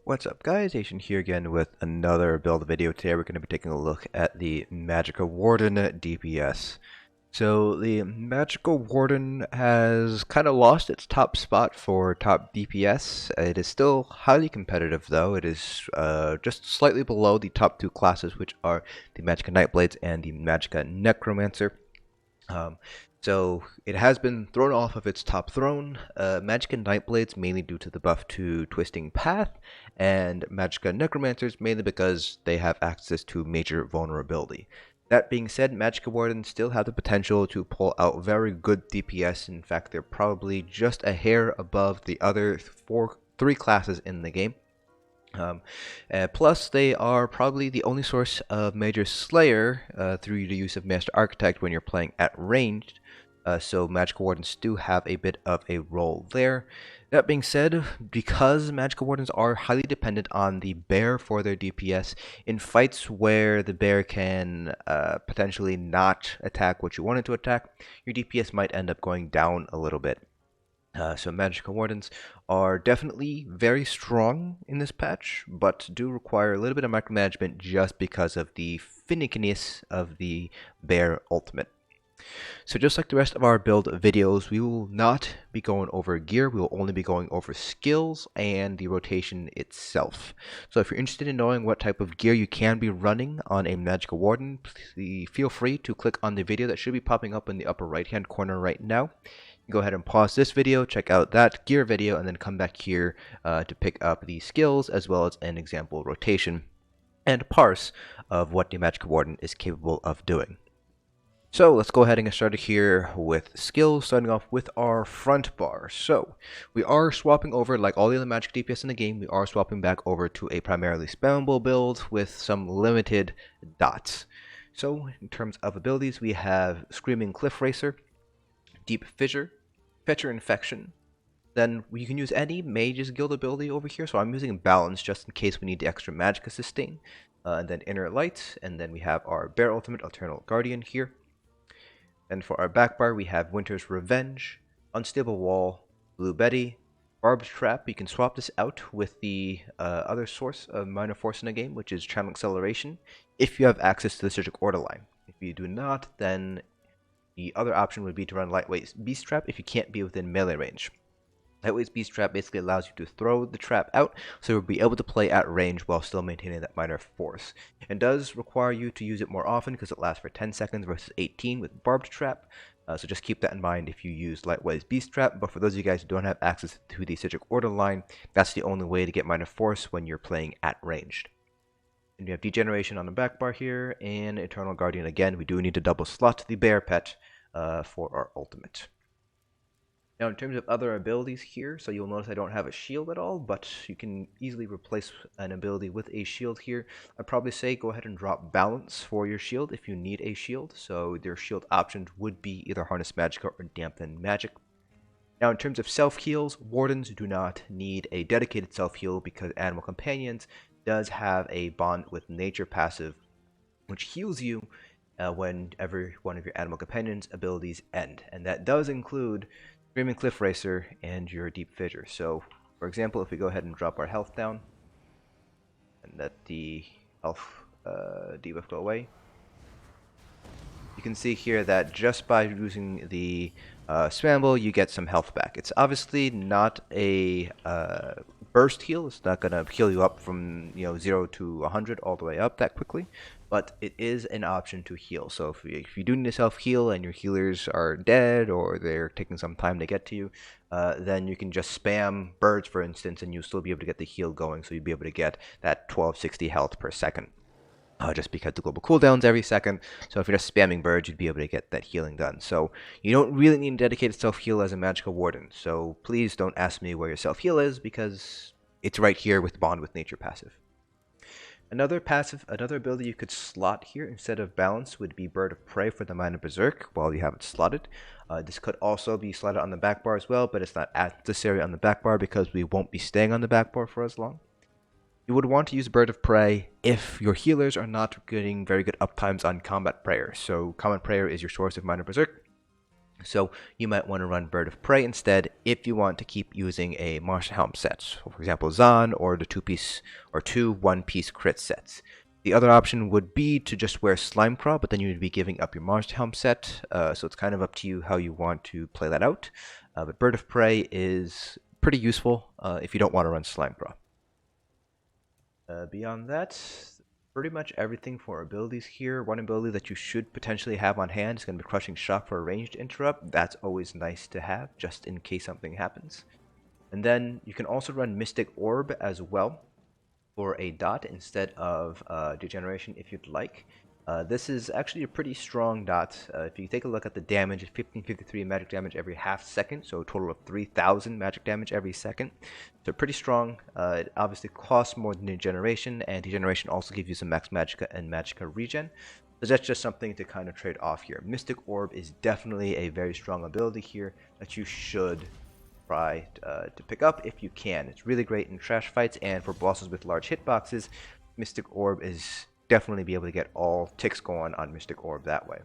What's up guys, Asian here again with another build video. Today we're going to be taking a look at the Magicka Warden DPS. So the Magicka Warden has kind of lost its top spot for top DPS. It is still highly competitive though. It is just slightly below the top two classes, which are the Magicka Nightblades and the Magicka Necromancer. So it has been thrown off of its top throne. Magicka Nightblades mainly due to the buff to Twisting Path, and Magicka Necromancers mainly because they have access to major vulnerability. That being said, Magicka Wardens still have the potential to pull out very good DPS. In fact, they're probably just a hair above the other three classes in the game. Plus, they are probably the only source of major slayer through the use of Master Architect when you're playing at ranged. So Magicka Wardens do have a bit of a role there. That being said, because Magicka Wardens are highly dependent on the bear for their DPS, in fights where the bear can potentially not attack what you want it to attack, your DPS might end up going down a little bit. So Magicka Wardens are definitely very strong in this patch, but do require a little bit of micromanagement just because of the finickiness of the bear ultimate. So just like the rest of our build videos, we will not be going over gear. We will only be going over skills and the rotation itself. So if you're interested in knowing what type of gear you can be running on a Magicka Warden, please feel free to click on the video that should be popping up in the upper right hand corner right now. Go ahead and pause this video, check out that gear video, and then come back here to pick up the skills as well as an example rotation and parse of what the Magicka Warden is capable of doing. So let's go ahead and get started here with skills, starting off with our front bar. So we are swapping over, like all the other Magicka DPS in the game, we are swapping back over to a primarily spammable build with some limited dots. So in terms of abilities, we have Screaming Cliff Racer, Deep Fissure, Fetcher Infection. Then you can use any Mage's Guild ability over here, so I'm using Balance just in case we need the extra Magicka sustain. And then Inner Light, and then we have our Bear Ultimate, Eternal Guardian here. And for our back bar, we have Winter's Revenge, Unstable Wall, Blue Betty, Barbed Trap. You can swap this out with the other source of minor force in the game, which is Channel Acceleration, if you have access to the Surgical Order line. If you do not, then the other option would be to run Lightweight's Beast Trap if you can't be within melee range. Lightweight's Beast Trap basically allows you to throw the trap out, so you'll be able to play at range while still maintaining that minor force. It does require you to use it more often because it lasts for 10 seconds versus 18 with Barbed Trap, so just keep that in mind if you use Lightweight's Beast Trap. But for those of you guys who don't have access to the Surgical Order line, that's the only way to get minor force when you're playing at ranged. And we have Degeneration on the back bar here, and Eternal Guardian again. We do need to double slot the Bear Pet for our ultimate. Now in terms of other abilities here, so you'll notice I don't have a shield at all, but you can easily replace an ability with a shield here. I'd probably say go ahead and drop Balance for your shield if you need a shield. So their shield options would be either Harness Magicka or Dampen Magic. Now in terms of self-heals, Wardens do not need a dedicated self-heal because Animal Companions does have a Bond with Nature passive, which heals you whenever one of your Animal Companions abilities end. And that does include Screaming Cliff Racer and your Deep Fissure. So, for example, if we go ahead and drop our health down and let the health debuff go away, you can see here that just by using the spammable, you get some health back. It's obviously not a burst heal. It's not going to heal you up from 0 to 100 all the way up that quickly, but it is an option to heal. So if you do need to self-heal and your healers are dead or they're taking some time to get to you, then you can just spam birds, for instance, and you'll still be able to get the heal going, so you'll be able to get that 1260 health per second. Just because the global cooldown's every second, so if you're just spamming birds, you'd be able to get that healing done. So you don't really need a dedicated self-heal as a Magicka Warden, so please don't ask me where your self-heal is, because it's right here with Bond with Nature passive. Another ability you could slot here instead of Balance would be Bird of Prey for the Minor Berserk while you have it slotted. This could also be slotted on the back bar as well, but it's not necessary on the back bar because we won't be staying on the back bar for as long. You would want to use Bird of Prey if your healers are not getting very good uptimes on Combat Prayer. So Combat Prayer is your source of Minor Berserk. So you might want to run Bird of Prey instead if you want to keep using a Monster Helm set. So for example, Zaan or the two-piece or two one-piece crit sets. The other option would be to just wear Slime Craw, but then you would be giving up your Monster Helm set. So it's kind of up to you how you want to play that out. But Bird of Prey is pretty useful if you don't want to run Slime Craw. Beyond that, pretty much everything for abilities here. One ability that you should potentially have on hand is going to be Crushing Shock for a ranged interrupt. That's always nice to have, just in case something happens. And then you can also run Mystic Orb as well for a dot instead of Degeneration if you'd like. This is actually a pretty strong dot. If you take a look at the damage, 1553 magic damage every half second, so a total of 3000 magic damage every second. So pretty strong. It obviously costs more than Degeneration, and Degeneration also gives you some max Magicka and Magicka regen. So that's just something to kind of trade off here. Mystic Orb is definitely a very strong ability here that you should try to pick up if you can. It's really great in trash fights, and for bosses with large hitboxes, Mystic Orb is definitely be able to get all ticks going on Mystic Orb that way.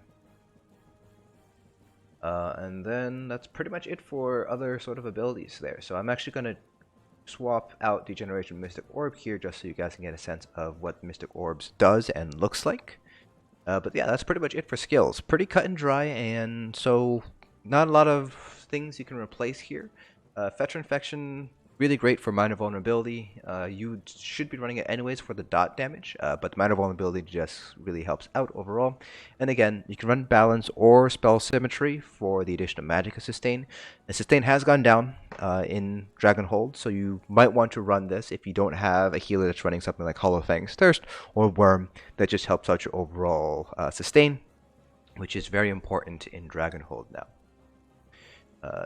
And then that's pretty much it for other sort of abilities there. So I'm actually going to swap out Degeneration Mystic Orb here just so you guys can get a sense of what Mystic Orbs does and looks like. But yeah, that's pretty much it for skills. Pretty cut and dry, and so not a lot of things you can replace here. Fetcher Infection, really great for minor vulnerability. You should be running it anyways for the dot damage, but the minor vulnerability just really helps out overall. And again, you can run Balance or Spell Symmetry for the addition of Magicka Sustain. And Sustain has gone down in Dragonhold, so you might want to run this if you don't have a healer that's running something like Hollow Fang's Thirst or Worm that just helps out your overall Sustain, which is very important in Dragonhold now.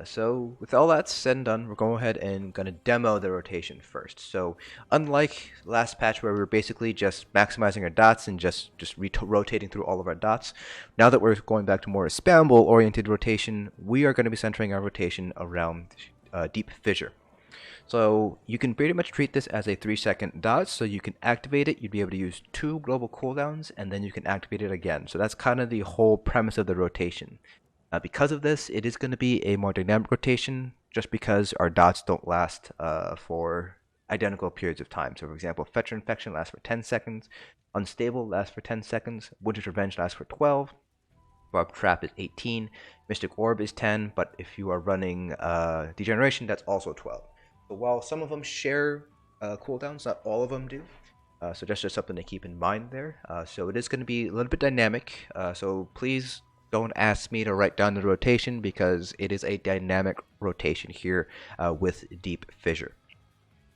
So with all that said and done, we're going ahead and going to demo the rotation first. So unlike last patch where we were basically just maximizing our dots and just rotating through all of our dots, now that we're going back to more spammable oriented rotation, we are going to be centering our rotation around Deep Fissure. So you can pretty much treat this as a 3-second dot, so you can activate it, you'd be able to use 2 global cooldowns, and then you can activate it again. So that's kind of the whole premise of the rotation. Because of this, it is going to be a more dynamic rotation, just because our dots don't last for identical periods of time. So for example, Fetcher Infection lasts for 10 seconds, Unstable lasts for 10 seconds, Winter's Revenge lasts for 12, Barbed Trap is 18, Mystic Orb is 10, but if you are running Degeneration, that's also 12. So while some of them share cooldowns, not all of them do. So that's just something to keep in mind there. So it is going to be a little bit dynamic, so please don't ask me to write down the rotation because it is a dynamic rotation here with Deep Fissure.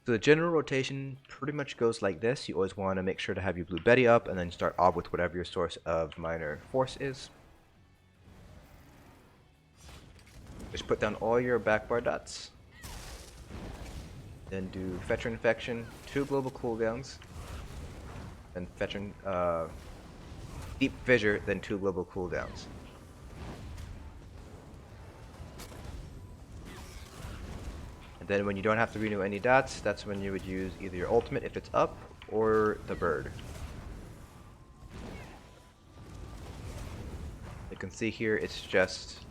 So the general rotation pretty much goes like this. You always want to make sure to have your Blue Betty up and then start off with whatever your source of minor force is. Just put down all your backbar dots. Then do Fetcher Infection, 2 global cooldowns. Then Fetcher Deep Fissure, then 2 global cooldowns. Then when you don't have to renew any dots, that's when you would use either your ultimate if it's up, or the bird. You can see here it's just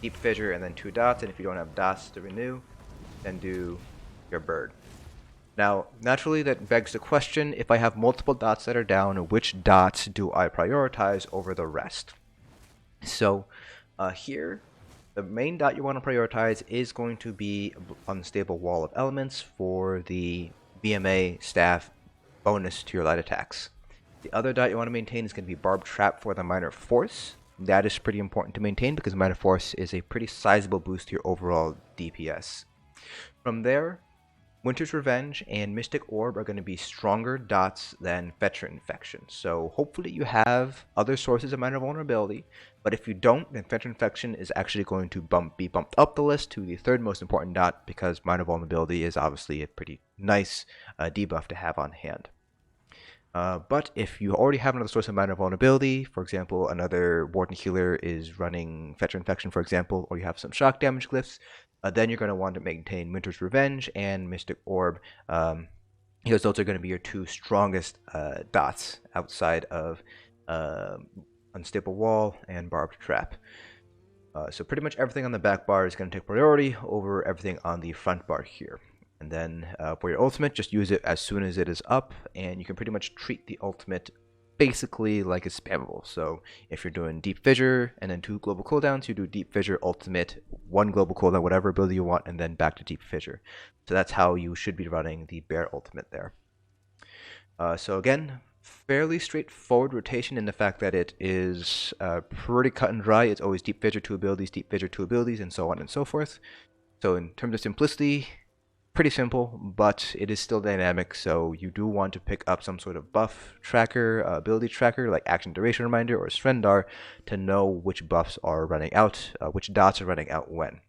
Deep Fissure and then 2 dots, and if you don't have dots to renew, then do your bird. Now, naturally that begs the question, if I have multiple dots that are down, which dots do I prioritize over the rest? So here, the main dot you want to prioritize is going to be Unstable Wall of Elements for the BMA staff bonus to your light attacks. The other dot you want to maintain is going to be Barbed Trap for the minor force. That is pretty important to maintain because minor force is a pretty sizable boost to your overall DPS. From there, Winter's Revenge and Mystic Orb are going to be stronger dots than Fetcher Infection. So hopefully you have other sources of minor vulnerability, but if you don't, then Fetcher Infection is actually going to be bumped up the list to the 3rd most important dot because minor vulnerability is obviously a pretty nice debuff to have on hand. But if you already have another source of minor vulnerability, for example, another Warden healer is running Fetcher Infection, for example, or you have some shock damage glyphs, then you're going to want to maintain Winter's Revenge and Mystic Orb, because those are going to be your 2 strongest dots outside of Unstable Wall and Barbed Trap. So pretty much everything on the back bar is going to take priority over everything on the front bar here. And then for your ultimate, just use it as soon as it is up, and you can pretty much treat the ultimate basically like it's spammable. So if you're doing Deep Fissure and then 2 global cooldowns, you do Deep Fissure, ultimate, 1 global cooldown, whatever ability you want, and then back to Deep Fissure. So that's how you should be running the Bear ultimate there. So again, fairly straightforward rotation in the fact that it is pretty cut and dry. It's always Deep Fissure 2 abilities, Deep Fissure 2 abilities, and so on and so forth. So in terms of simplicity, pretty simple, but it is still dynamic, so you do want to pick up some sort of buff tracker, ability tracker, like Action Duration Reminder or Strendar, to know which buffs are running out, which dots are running out when.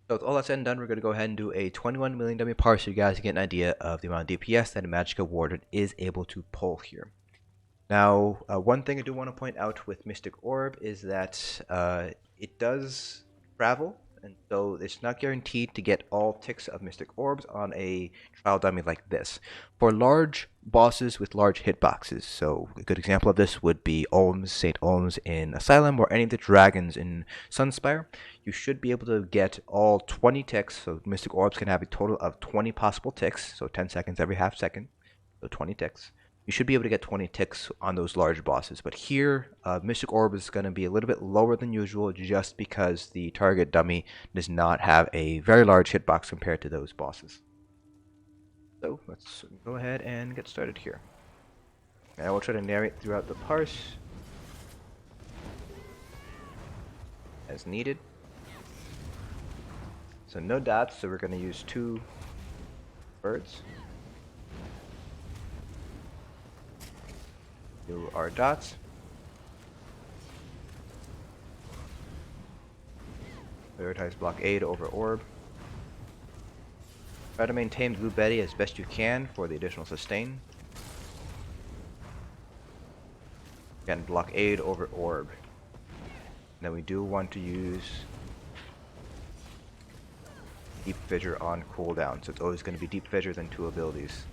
So with all that said and done, we're going to go ahead and do a 21 million dummy parse so you guys can get an idea of the amount of DPS that a Magicka Warden is able to pull here. Now, one thing I do want to point out with Mystic Orb is that it does travel, and so it's not guaranteed to get all ticks of Mystic Orbs on a trial dummy like this. For large bosses with large hitboxes, so a good example of this would be Olms, St. Olms in Asylum, or any of the dragons in Sunspire, you should be able to get all 20 ticks, so Mystic Orbs can have a total of 20 possible ticks, so 10 seconds every half second, so 20 ticks. You should be able to get 20 ticks on those large bosses, but here Mystic Orb is going to be a little bit lower than usual just because the target dummy does not have a very large hitbox compared to those bosses. So let's go ahead and get started here. And I will try to narrate throughout the parse as needed. So no dots, so we're going to use 2 birds. Do our dots. Prioritize blockade over orb. Try to maintain Blue Betty as best you can for the additional sustain. Again, blockade over orb. Then we do want to use Deep Fissure on cooldown, so it's always going to be Deep Fissure then 2 abilities.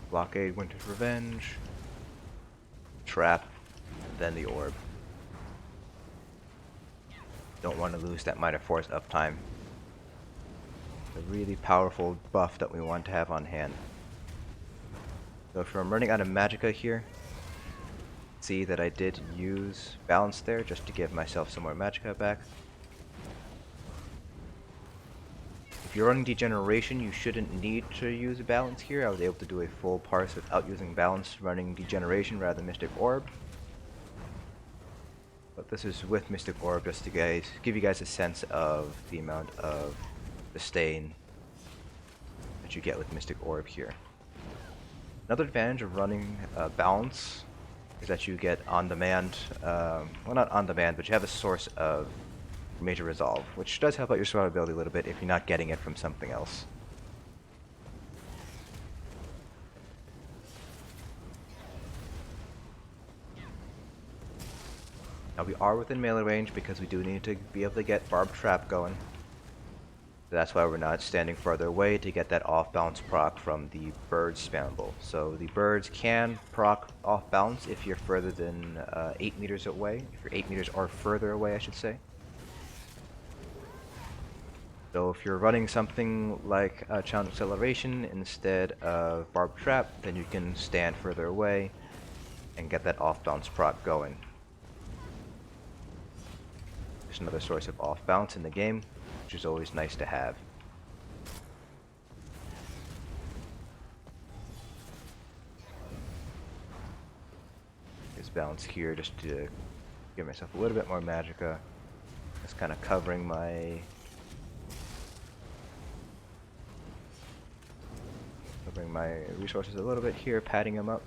Blockade, Winter's Revenge, Trap, then the Orb. Don't want to lose that Minor Force uptime. A really powerful buff that we want to have on hand. So if I'm running out of Magicka here, see that I did use Balance there just to give myself some more Magicka back. If you're running Degeneration, you shouldn't need to use Balance here. I was able to do a full parse without using Balance, running Degeneration rather than Mystic Orb. But this is with Mystic Orb just to give you guys a sense of the amount of sustain that you get with Mystic Orb here. Another advantage of running Balance is that you get on-demand, well not on-demand, but you have a source of major resolve, which does help out your survivability a little bit if you're not getting it from something else. Now we are within melee range because we do need to be able to get Barbed Trap going. So that's why we're not standing further away to get that off balance proc from the birds spammable. So the birds can proc off balance if you're further than 8 meters away, if you're 8 meters or further away I should say. So if you're running something like Challenge Acceleration instead of Barbed Trap, then you can stand further away and get that off-balance proc going. There's another source of off-balance in the game, which is always nice to have. Use balance here just to give myself a little bit more Magicka. Just kind of covering my resources a little bit here, padding them up.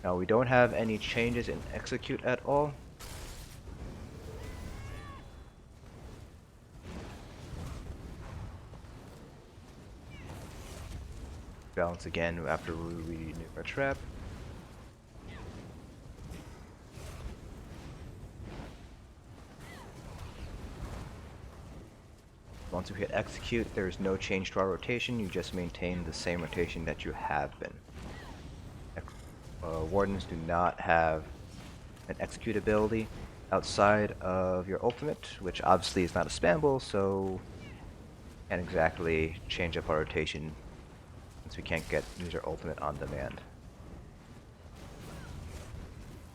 Now we don't have any changes in execute at all. Balance again after we nuke our trap. Once we hit execute, there's no change to our rotation, you just maintain the same rotation that you have been. Wardens do not have an execute ability outside of your ultimate, which obviously is not a spamble, so can't exactly change up our rotation since we can't use our ultimate on demand.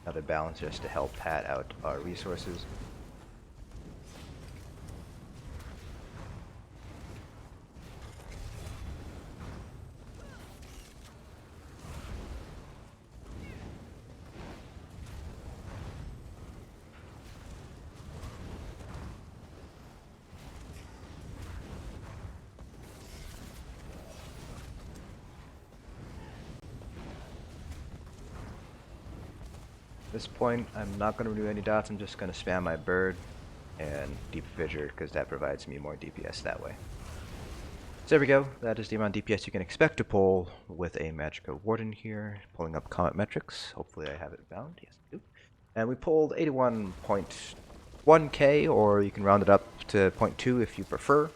Another balance just to help pad out our resources. At this point, I'm not going to renew any dots, I'm just going to spam my bird and deep fissure because that provides me more DPS that way. So there we go, that is the amount of DPS you can expect to pull with a Magicka Warden here. Pulling up comment metrics, hopefully I have it bound, yes I do. And we pulled 81.1k, or you can round it up to 0.2 if you prefer.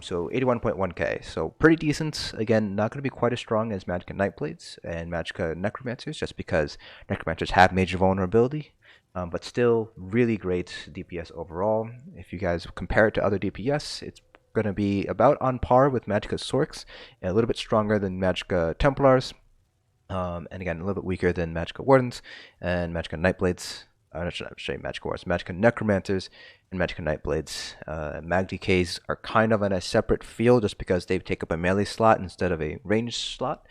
So 81.1k, so pretty decent. Again, not going to be quite as strong as Magicka Nightblades and Magicka Necromancers, just because Necromancers have major vulnerability, but still really great DPS overall. If you guys compare it to other DPS, it's going to be about on par with Magicka Sorks, and a little bit stronger than Magicka Templars, and again, a little bit weaker than Magicka Wardens and Magicka Nightblades. I'm not sure, Magicka Wardens, Magicka Necromancers, and Magicka Nightblades. Mag DKs are kind of on a separate field just because they take up a melee slot instead of a ranged slot.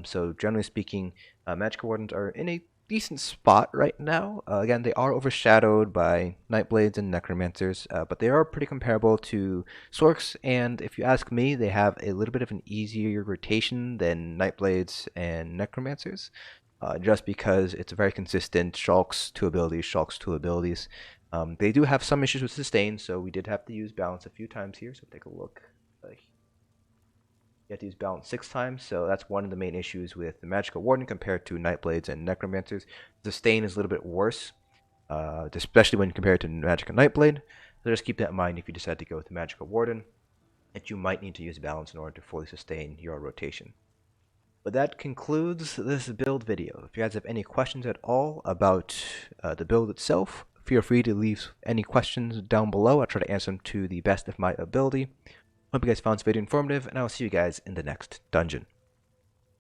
So generally speaking, Magicka Wardens are in a decent spot right now. Again, they are overshadowed by Nightblades and Necromancers, but they are pretty comparable to Sorks, and if you ask me, they have a little bit of an easier rotation than Nightblades and Necromancers. Just because it's a very consistent Shulk's 2 abilities, Shulk's 2 abilities. They do have some issues with sustain, so we did have to use balance a few times here, so take a look. You have to use balance 6 times, so that's one of the main issues with the Magicka Warden compared to Nightblades and Necromancers. Sustain is a little bit worse, especially when compared to Magicka Nightblade. So just keep that in mind if you decide to go with the Magicka Warden, that you might need to use balance in order to fully sustain your rotation. But that concludes this build video. If you guys have any questions at all about the build itself, feel free to leave any questions down below. I'll try to answer them to the best of my ability. Hope you guys found this video informative, and I'll see you guys in the next dungeon.